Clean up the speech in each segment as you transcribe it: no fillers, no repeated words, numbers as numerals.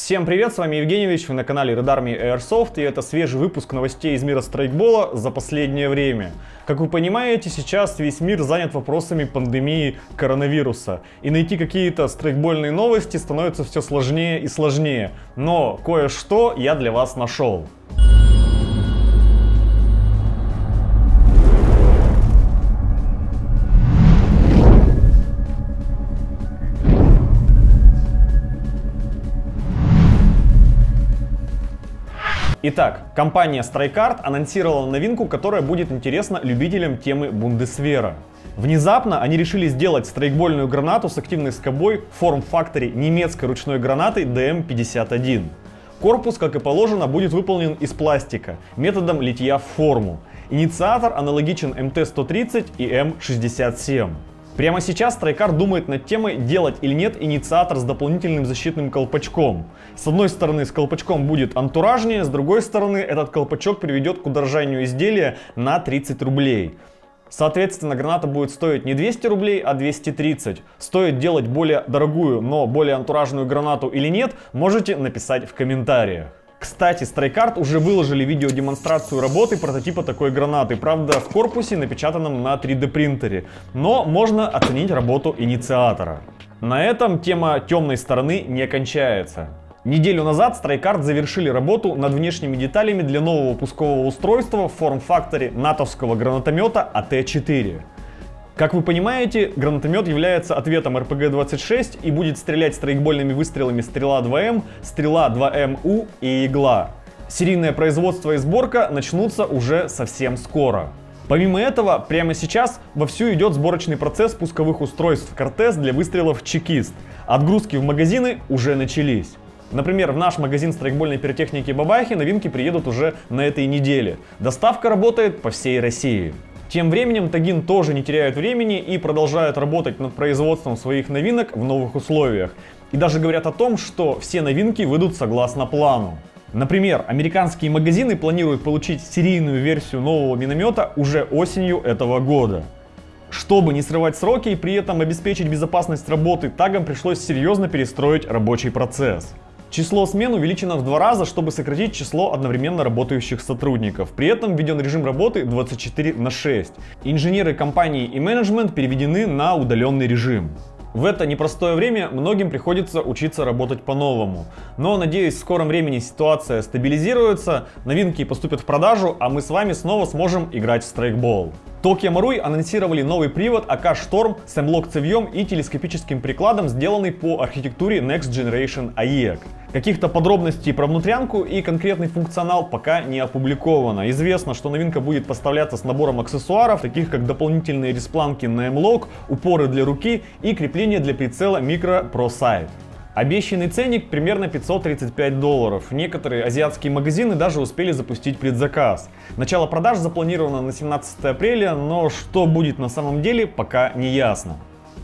Всем привет, с вами Евгеньевич, вы на канале Red Army Airsoft, и это свежий выпуск новостей из мира страйкбола за последнее время. Как вы понимаете, сейчас весь мир занят вопросами пандемии коронавируса, и найти какие-то страйкбольные новости становится все сложнее и сложнее, но кое-что я для вас нашел. Итак, компания StrikeArt анонсировала новинку, которая будет интересна любителям темы бундесвера. Внезапно они решили сделать страйкбольную гранату с активной скобой в форм-факторе немецкой ручной гранаты DM51. Корпус, как и положено, будет выполнен из пластика, методом литья в форму. Инициатор аналогичен МТ-130 и М67. Прямо сейчас StrikeArt думает над темой, делать или нет инициатор с дополнительным защитным колпачком. С одной стороны, с колпачком будет антуражнее, с другой стороны, этот колпачок приведет к удорожанию изделия на 30 рублей. Соответственно, граната будет стоить не 200 рублей, а 230. Стоит делать более дорогую, но более антуражную гранату или нет, можете написать в комментариях. Кстати, StrikeArt уже выложили видеодемонстрацию работы прототипа такой гранаты, правда в корпусе, напечатанном на 3D принтере, но можно оценить работу инициатора. На этом тема темной стороны не кончается. Неделю назад StrikeArt завершили работу над внешними деталями для нового пускового устройства в форм-факторе натовского гранатомета АТ-4. Как вы понимаете, гранатомет является ответом РПГ-26 и будет стрелять страйкбольными выстрелами Стрела-2М, Стрела-2МУ и Игла. Серийное производство и сборка начнутся уже совсем скоро. Помимо этого, прямо сейчас вовсю идет сборочный процесс пусковых устройств Cortez для выстрелов Чекист. Отгрузки в магазины уже начались. Например, в наш магазин страйкбольной пиротехники Бабахи новинки приедут уже на этой неделе. Доставка работает по всей России. Тем временем Тагин тоже не теряют времени и продолжают работать над производством своих новинок в новых условиях. И даже говорят о том, что все новинки выйдут согласно плану. Например, американские магазины планируют получить серийную версию нового миномета уже осенью этого года. Чтобы не срывать сроки и при этом обеспечить безопасность работы, Тагам пришлось серьезно перестроить рабочий процесс. Число смен увеличено в 2 раза, чтобы сократить число одновременно работающих сотрудников. При этом введен режим работы 24/6. Инженеры компании и менеджмент переведены на удаленный режим. В это непростое время многим приходится учиться работать по-новому. Но, надеюсь, в скором времени ситуация стабилизируется, новинки поступят в продажу, а мы с вами снова сможем играть в страйкбол. Tokyo Marui анонсировали новый привод AK Storm с M-Lock цевьем и телескопическим прикладом, сделанный по архитектуре Next Generation AEG. Каких-то подробностей про внутрянку и конкретный функционал пока не опубликовано. Известно, что новинка будет поставляться с набором аксессуаров, таких как дополнительные респланки на M-Lock, упоры для руки и крепление для прицела Micro Pro Sight. Обещанный ценник примерно $535. Некоторые азиатские магазины даже успели запустить предзаказ. Начало продаж запланировано на 17 апреля, но что будет на самом деле, пока не ясно.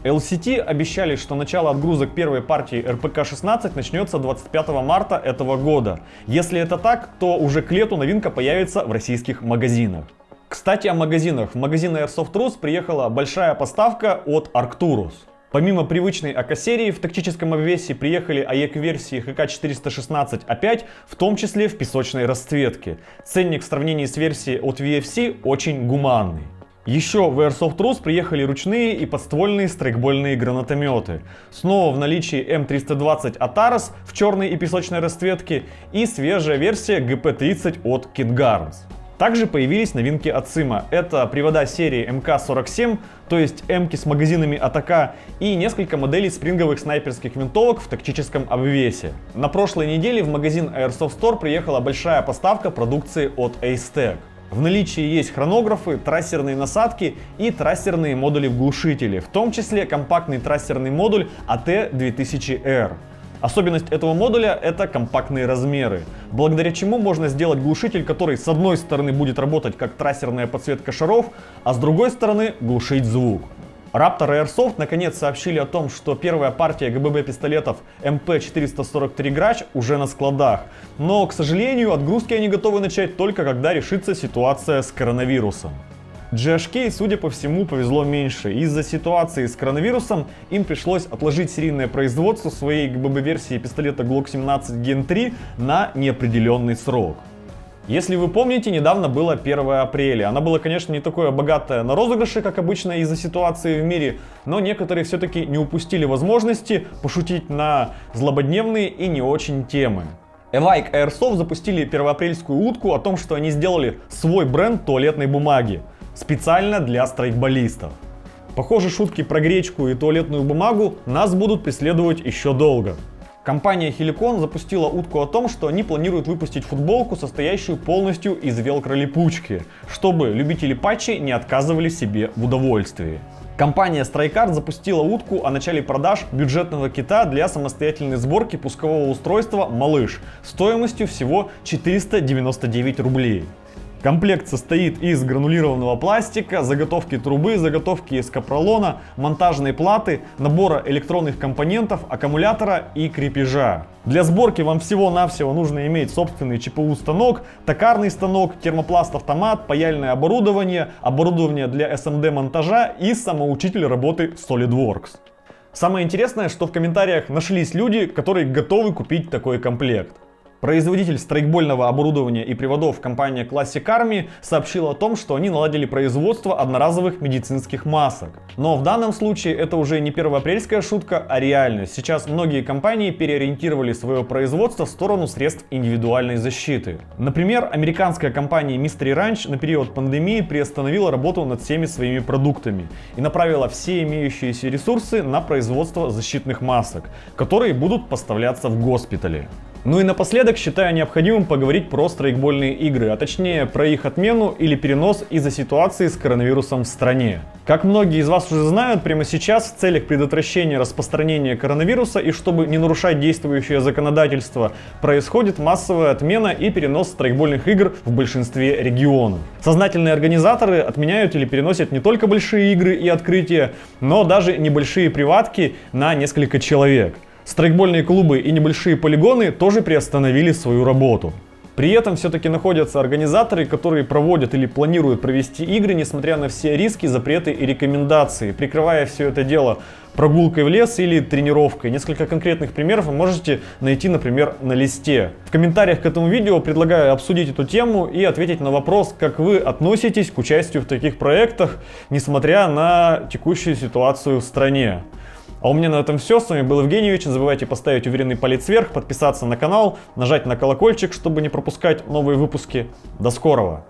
LCT обещали, что начало отгрузок первой партии РПК-16 начнется 25 марта этого года. Если это так, то уже к лету новинка появится в российских магазинах. Кстати, о магазинах. В магазин Airsoft Rus приехала большая поставка от Arcturus. Помимо привычной АК-серии, в тактическом обвесе приехали АЕК-версии ХК-416А5, в том числе в песочной расцветке. Ценник в сравнении с версией от VFC очень гуманный. Еще в Airsoft Rus приехали ручные и подствольные страйкбольные гранатометы. Снова в наличии М320 Ataris в черной и песочной расцветке и свежая версия ГП-30 от Kit Garms. Также появились новинки от СИМа. Это привода серии МК-47, то есть М-ки с магазинами от АК, и несколько моделей спринговых снайперских винтовок в тактическом обвесе. На прошлой неделе в магазин Airsoft Store приехала большая поставка продукции от Acetec. В наличии есть хронографы, трассерные насадки и трассерные модули в глушителе, в том числе компактный трассерный модуль AT2000R. Особенность этого модуля — это компактные размеры, благодаря чему можно сделать глушитель, который с одной стороны будет работать как трассерная подсветка шаров, а с другой стороны глушить звук. Raptor Airsoft наконец сообщили о том, что первая партия ГББ пистолетов MP443 Grudge уже на складах, но, к сожалению, отгрузки они готовы начать только когда решится ситуация с коронавирусом. GHK, судя по всему, повезло меньше. Из-за ситуации с коронавирусом им пришлось отложить серийное производство своей ГББ-версии пистолета Glock 17 Gen 3 на неопределенный срок. Если вы помните, недавно было 1 апреля. Она была, конечно, не такое богатое на розыгрыши, как обычно из-за ситуации в мире, но некоторые все-таки не упустили возможности пошутить на злободневные и не очень темы. Evike Airsoft запустили первоапрельскую утку о том, что они сделали свой бренд туалетной бумаги специально для страйкболистов. Похоже, шутки про гречку и туалетную бумагу нас будут преследовать еще долго. Компания Helicon запустила утку о том, что они планируют выпустить футболку, состоящую полностью из велкро-липучки, чтобы любители патчей не отказывали себе в удовольствии. Компания StrikeArt запустила утку о начале продаж бюджетного кита для самостоятельной сборки пускового устройства «Малыш» стоимостью всего 499 рублей. Комплект состоит из гранулированного пластика, заготовки трубы, заготовки из капролона, монтажной платы, набора электронных компонентов, аккумулятора и крепежа. Для сборки вам всего-навсего нужно иметь собственный ЧПУ-станок, токарный станок, термопласт-автомат, паяльное оборудование, оборудование для SMD-монтажа и самоучитель работы SolidWorks. Самое интересное, что в комментариях нашлись люди, которые готовы купить такой комплект. Производитель страйкбольного оборудования и приводов компания Classic Army сообщила о том, что они наладили производство одноразовых медицинских масок. Но в данном случае это уже не первоапрельская шутка, а реальность. Сейчас многие компании переориентировали свое производство в сторону средств индивидуальной защиты. Например, американская компания Mystery Ranch на период пандемии приостановила работу над всеми своими продуктами и направила все имеющиеся ресурсы на производство защитных масок, которые будут поставляться в госпитали. Ну и напоследок считаю необходимым поговорить про страйкбольные игры, а точнее про их отмену или перенос из-за ситуации с коронавирусом в стране. Как многие из вас уже знают, прямо сейчас в целях предотвращения распространения коронавируса и чтобы не нарушать действующее законодательство, происходит массовая отмена и перенос страйкбольных игр в большинстве регионов. Сознательные организаторы отменяют или переносят не только большие игры и открытия, но даже небольшие приватки на несколько человек. Страйкбольные клубы и небольшие полигоны тоже приостановили свою работу. При этом все-таки находятся организаторы, которые проводят или планируют провести игры, несмотря на все риски, запреты и рекомендации, прикрывая все это дело прогулкой в лес или тренировкой. Несколько конкретных примеров вы можете найти, например, на листе. В комментариях к этому видео предлагаю обсудить эту тему и ответить на вопрос, как вы относитесь к участию в таких проектах, несмотря на текущую ситуацию в стране. А у меня на этом все. С вами был Евгеньевич. Не забывайте поставить уверенный палец вверх, подписаться на канал, нажать на колокольчик, чтобы не пропускать новые выпуски. До скорого!